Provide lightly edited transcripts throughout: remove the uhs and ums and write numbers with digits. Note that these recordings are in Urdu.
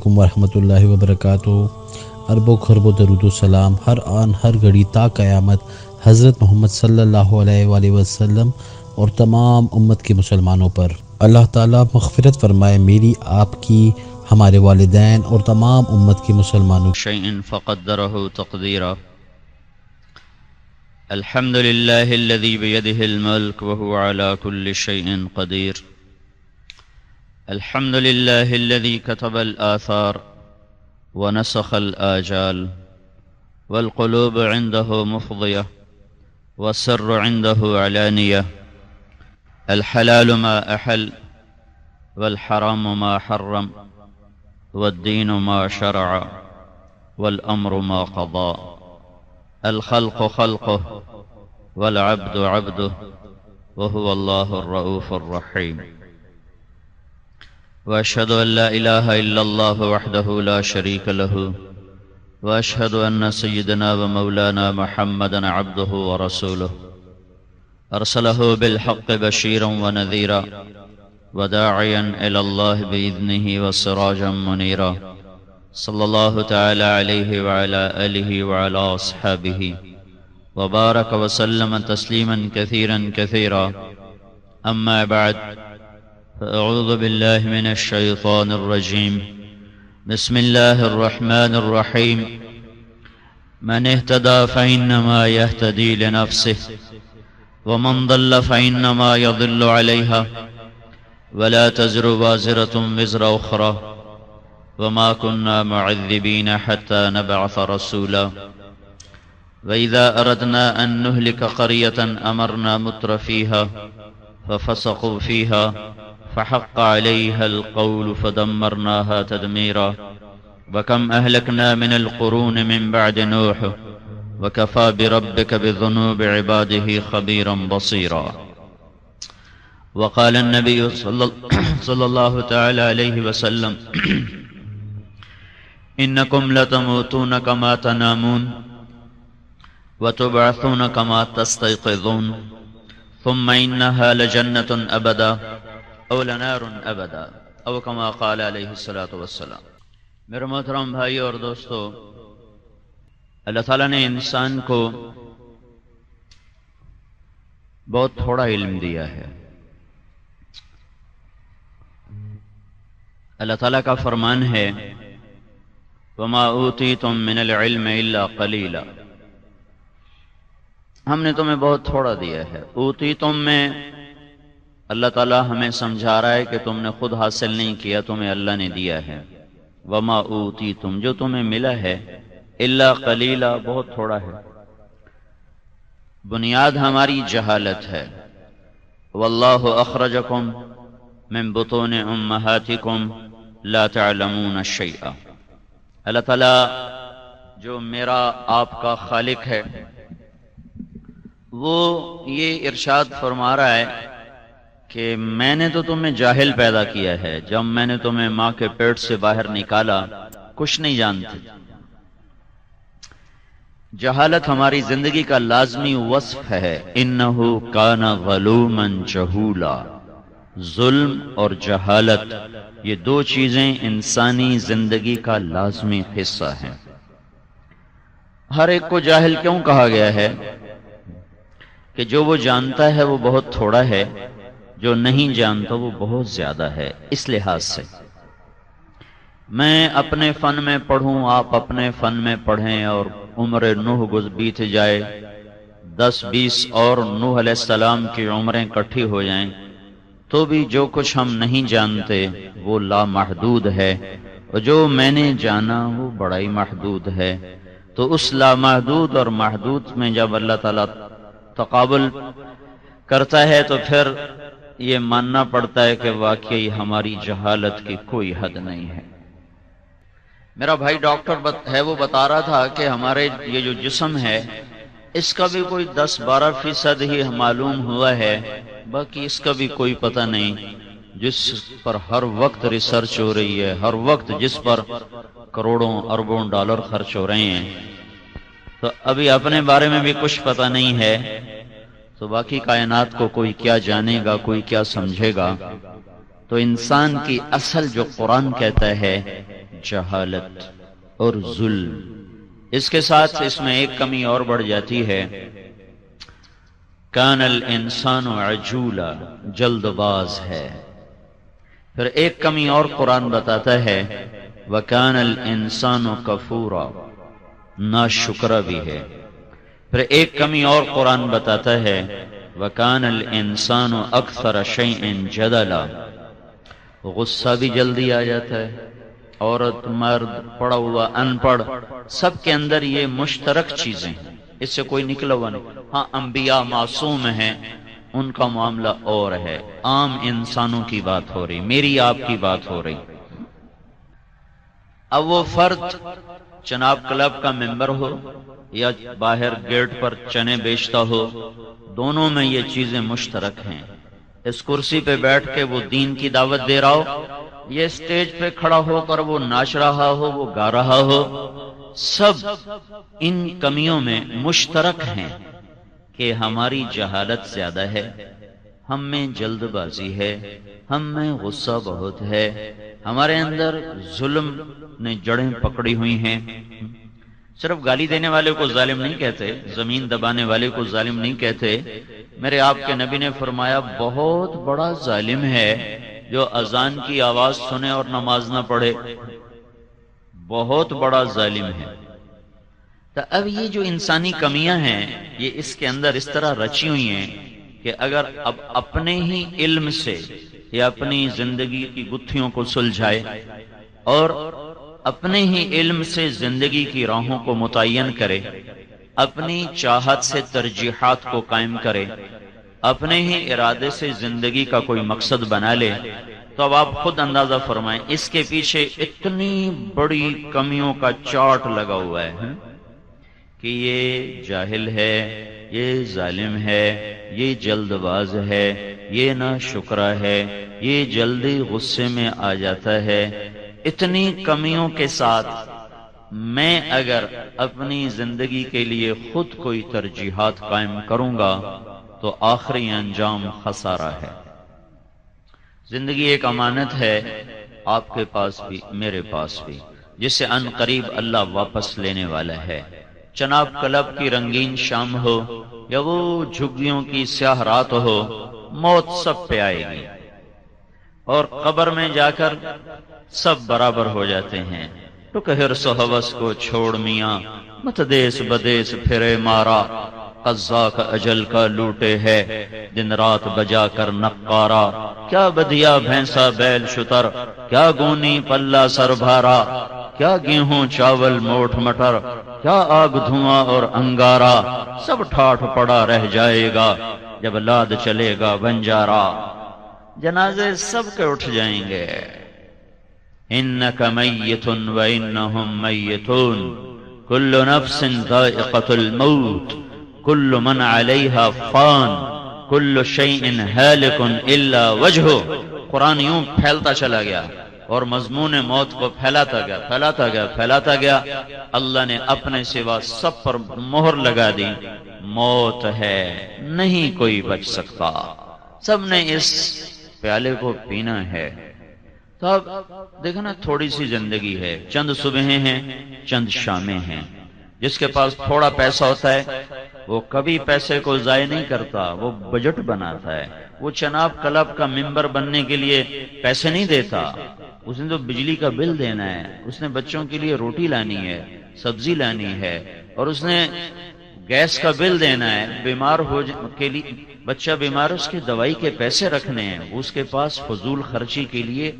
علیکم ورحمۃ اللہ وبرکاتہ۔ ارب و خرب و درود و سلام ہر آن ہر گھڑی تا قیامت حضرت محمد صلی اللہ علیہ وآلہ وسلم اور تمام امت کے مسلمانوں پر۔ اللہ تعالیٰ مغفرت فرمائے میری، آپ کی، ہمارے والدین اور تمام امت کے مسلمانوں شيء فقدره تقديرا الحمد لله الذي بيده الملك وهو على كل شيء قدير الحمد لله الذي كتب الآثار ونسخ الآجال والقلوب عنده مفضية والسر عنده علانية الحلال ما أحل والحرام ما حرم والدين ما شرع والأمر ما قضى الخلق خلقه والعبد عبده وهو الله الرؤوف الرحيم وأشهد أن لا إله إلا الله وحده لا شريك له وأشهد أن سيدنا ومولانا محمدا عبده ورسوله أرسله بالحق بشيرا ونذيرا وداعيا إلى الله بإذنه وسراجا منيرا صلى الله تعالى عليه وعلى آله وعلى أصحابه وبارك وسلم تسليما كثيرا كثيرا أما بعد فأعوذ بالله من الشيطان الرجيم بسم الله الرحمن الرحيم من اهتدى فإنما يهتدي لنفسه ومن ضل فإنما يضل عليها ولا تزر وازرة وزر أخرى وما كنا معذبين حتى نبعث رسولا وإذا أردنا أن نهلك قرية أمرنا متر فيها ففسقوا فيها فحق عليها القول فدمرناها تدميرا وكم أهلكنا من القرون من بعد نوح وكفى بربك بذنوب عباده خبيرا بصيرا وقال النبي صلى الله تعالى عليه وسلم إنكم لتموتون كما تنامون وتبعثون كما تستيقظون ثم إنها لجنة أبدا أو لنار أبدا أو كما قال عليه الصلاة والسلام۔ میرے محترم بھائی اور دوستو، اللہ تعالیٰ نے انسان کو بہت تھوڑا علم دیا ہے۔ اللہ تعالیٰ کا فرمان ہے وَمَا أُوتِيتُم مِّنَ الْعِلْمِ إِلَّا قَلِيلًا، ہم نے تمہیں بہت تھوڑا دیا ہے۔ اوتیتم میں اللہ تعالیٰ ہمیں سمجھا رہا ہے کہ تم نے خود حاصل نہیں کیا، تمہیں اللہ نے دیا ہے۔ وَمَا أُوتِيتُم، جو تمہیں ملا ہے، إِلَّا قَلِيلًا، بہت تھوڑا ہے۔ بنیاد ہماری جہالت ہے۔ وَاللَّهُ أَخْرَجَكُم مِّن بُطُونِ أُمَّهَاتِكُمْ لَا تَعْلَمُونَ شَيْئًا، اللہ تعالیٰ جو میرا آپ کا خالق ہے وہ یہ ارشاد فرما رہا ہے کہ میں نے تو تمہیں جاہل پیدا کیا ہے، جب میں نے تمہیں ماں کے پیٹ سے باہر نکالا کچھ نہیں جانتے۔ جہالت ہماری زندگی کا لازمی وصف ہے۔ انہو کان ظلوما جہولا، ظلم اور جہالت یہ دو چیزیں انسانی زندگی کا لازمی حصہ ہیں۔ ہر ایک کو جاہل کیوں کہا گیا ہے؟ کہ جو وہ جانتا ہے وہ بہت تھوڑا ہے، جو نہیں جانتا وہ بہت زیادہ ہے۔ اس لحاظ سے میں اپنے فن میں پڑھوں، آپ اپنے فن میں پڑھیں، اور عمر نوح بیت جائے، 10-20 اور نوح علیہ السلام کی عمریں اکٹھی ہو جائیں، تو بھی جو کچھ ہم نہیں جانتے وہ لامحدود ہے، اور جو میں نے جانا وہ بڑا ہی محدود ہے۔ تو اس لامحدود اور محدود میں جب اللہ تعالیٰ تقابل کرتا ہے تو پھر یہ ماننا پڑتا ہے کہ واقعی ہماری جہالت کی کوئی حد نہیں ہے۔ میرا بھائی ڈاکٹر ہے، وہ بتا رہا تھا کہ ہمارے یہ جو جسم ہے اس کا بھی کوئی 10-12% ہی معلوم ہوا ہے، باقی اس کا بھی کوئی پتہ نہیں، جس پر ہر وقت ریسرچ ہو رہی ہے، ہر وقت جس پر کروڑوں اربوں ڈالر خرچ ہو رہے ہیں۔ تو ابھی اپنے بارے میں بھی کچھ پتہ نہیں ہے، تو باقی کائنات کو کوئی کیا جانے گا، کوئی کیا سمجھے گا۔ تو انسان کی اصل جو قرآن کہتا ہے جہالت اور ظلم۔ اس کے ساتھ اس میں ایک کمی اور بڑھ جاتی ہے، کان الانسان عجولا، جلد باز ہے۔ پھر ایک کمی اور قرآن بتاتا ہے، وکان الانسان کفورا، ناشکرا بھی ہے۔ پھر ایک کمی اور قرآن بتاتا ہے، وکان الانسان اکثر شیء جدلا، غصہ بھی جلدی آ جاتا ہے۔ عورت، مرد، پڑھا ہوا، ان پڑھ، سب کے اندر یہ مشترک چیزیں ہیں، اس سے کوئی نکلا ہوا نہیں۔ ہاں انبیاء معصوم ہیں، ان کا معاملہ اور ہے، عام انسانوں کی بات ہو رہی، میری آپ کی بات ہو رہی۔ اب وہ فرد چناب کلب کا ممبر ہو یا باہر گیٹ پر چنے بیچتا ہو، دونوں میں یہ چیزیں مشترک ہیں۔ اس کرسی پہ بیٹھ کے وہ دین کی دعوت دے رہا ہو، یہ اسٹیج پہ کھڑا ہو کر وہ ناچ رہا ہو، وہ گا رہا ہو، سب ان کمیوں میں مشترک ہیں کہ ہماری جہالت زیادہ ہے، ہم میں جلد بازی ہے، ہم میں غصہ بہت ہے، ہمارے اندر ظلم نے جڑیں پکڑی ہوئی ہیں۔ صرف گالی دینے والے کو ظالم نہیں کہتے، زمین دبانے والے کو ظالم نہیں کہتے۔ میرے آپ کے نبی نے فرمایا بہت بڑا ظالم ہے جو اذان کی آواز سنے اور نماز نہ پڑھے، بہت بڑا ظالم ہے۔ تو اب یہ جو انسانی کمیاں ہیں، یہ اس کے اندر اس طرح رچی ہوئی ہیں کہ اگر اب اپنے ہی علم سے یا اپنی زندگی کی گتھیوں کو سلجھائے اور اپنے ہی علم سے زندگی کی راہوں کو متعین کرے، اپنی چاہت سے ترجیحات کو قائم کرے، اپنے ہی ارادے سے زندگی کا کوئی مقصد بنا لے، تو اب آپ خود اندازہ فرمائیں اس کے پیچھے اتنی بڑی کمیوں کا چارٹ لگا ہوا ہے کہ یہ جاہل ہے، یہ ظالم ہے، یہ جلد باز ہے، یہ ناشکرا ہے، یہ جلدی غصے میں آ جاتا ہے۔ اتنی کمیوں کے ساتھ میں اگر اپنی زندگی کے لیے خود کوئی ترجیحات قائم کروں گا تو آخری انجام خسارہ ہے۔ زندگی ایک امانت ہے، آپ کے پاس بھی میرے پاس بھی، جسے ان قریب اللہ واپس لینے والا ہے۔ چناب کلب کی رنگین شام ہو یا وہ جھگیوں کی سیاہ رات ہو، موت سب پہ آئے گی اور قبر میں جا کر سب برابر ہو جاتے ہیں۔ تو کہ حرص و ہوس کو چھوڑ میاں، مت دیس بدیس پھرے مارا، قزاق اجل کا لوٹے ہے دن رات بجا کر نقارا۔ کیا بدیا بھینسا بیل شتر، کیا گونی پلہ سر بھارا، کیا گیہوں چاول موٹ مٹر، کیا آگ دھواں اور انگارا، سب ٹھاٹھ پڑا رہ جائے گا جب لاد چلے گا بنجارا۔ جنازے سب کے اٹھ جائیں گے۔ انک میت وانہم میتون، کل نفس ذائقۃ الموت، کل من علیہا فان، کل شیء ہالک الا وجہہ۔ قرآن یوں پھیلتا چلا گیا اور مضمون موت کو پھیلاتا گیا، پھیلاتا گیا، پھیلاتا گیا۔ اللہ نے اپنے سوا سب پر مہر لگا دی، موت ہے، نہیں کوئی بچ سکتا، سب نے اس پیالے کو پینا ہے۔ تو اب دیکھو نا، تھوڑی سی زندگی ہے، چند صبحیں ہیں، چند شامیں ہیں۔ جس کے پاس تھوڑا پیسہ ہوتا ہے وہ کبھی پیسے کو ضائع نہیں کرتا، وہ بجٹ بناتا ہے۔ وہ چناب کلب کا ممبر بننے کے لیے پیسے نہیں دیتا، اس نے تو بجلی کا بل دینا ہے، اس نے بچوں کے لیے روٹی لانی ہے، سبزی لانی ہے، اور اس نے گیس کا بل دینا ہے، بیمار ہو کے لیے بچہ بیمار، اس کی دوائی کے پیسے رکھنے ہیں۔ اس کے پاس فضول خرچی کے لیے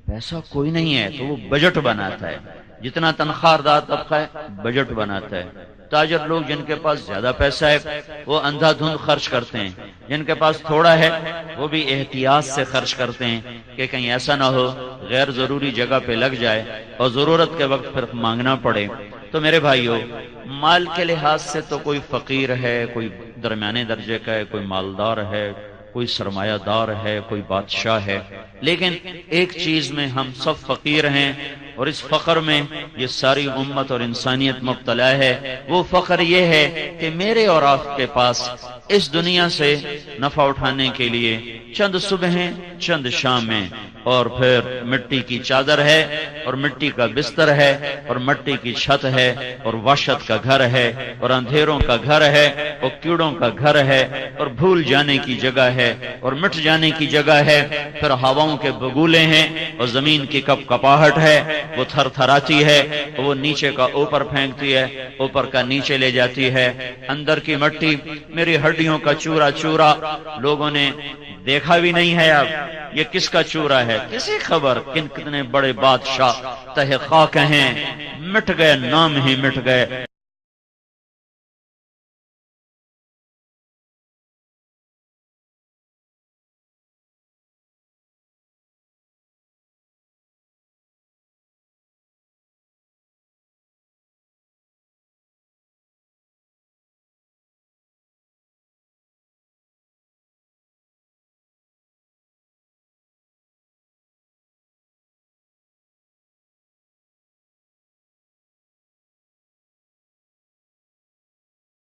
پیسہ کوئی نہیں ہے، تو وہ بجٹ بناتا ہے۔ جتنا تنخواہ دار طبقہ ہے بجٹ بناتا ہے۔ تاجر لوگ جن کے پاس زیادہ پیسہ ہے وہ اندھا دھند خرچ کرتے ہیں، جن کے پاس تھوڑا ہے وہ بھی احتیاط سے خرچ کرتے ہیں کہ کہیں ایسا نہ ہو غیر ضروری جگہ پہ لگ جائے اور ضرورت کے وقت پھر مانگنا پڑے۔ تو میرے بھائیو، مال کے لحاظ سے تو کوئی فقیر ہے، کوئی درمیانے درجے کا ہے، کوئی مالدار ہے، کوئی سرمایہ دار ہے، کوئی بادشاہ ہے، لیکن ایک چیز میں ہم سب فقیر ہیں، اور اس فقر میں یہ ساری امت اور انسانیت مبتلا ہے۔ وہ فقر یہ ہے کہ میرے اور آپ کے پاس اس دنیا سے نفع اٹھانے کے لیے چند صبحیں، چند شامیں، اور پھر مٹی کی چادر ہے اور مٹی کا بستر ہے اور مٹی کی چھت ہے اور وحشت کا گھر ہے اور اندھیروں کا گھر ہے اور کیڑوں کا گھر ہے اور بھول جانے کی جگہ ہے اور مٹ جانے کی جگہ ہے، پھر ہواؤں کے بگولے ہیں اور زمین کی کپ کپاہٹ ہے، وہ تھر تھراتی ہے، وہ نیچے کا اوپر پھینکتی ہے، اوپر کا نیچے لے جاتی ہے، اندر کی مٹی میری ہڈیوں کا چورا چورا، لوگوں نے دیکھا بھی نہیں ہے، اب یہ کس کا چورا ہے کسی خبر، کتنے بڑے بادشاہ تہ خاک ہیں، مٹ گئے نام ہی مٹ گئے۔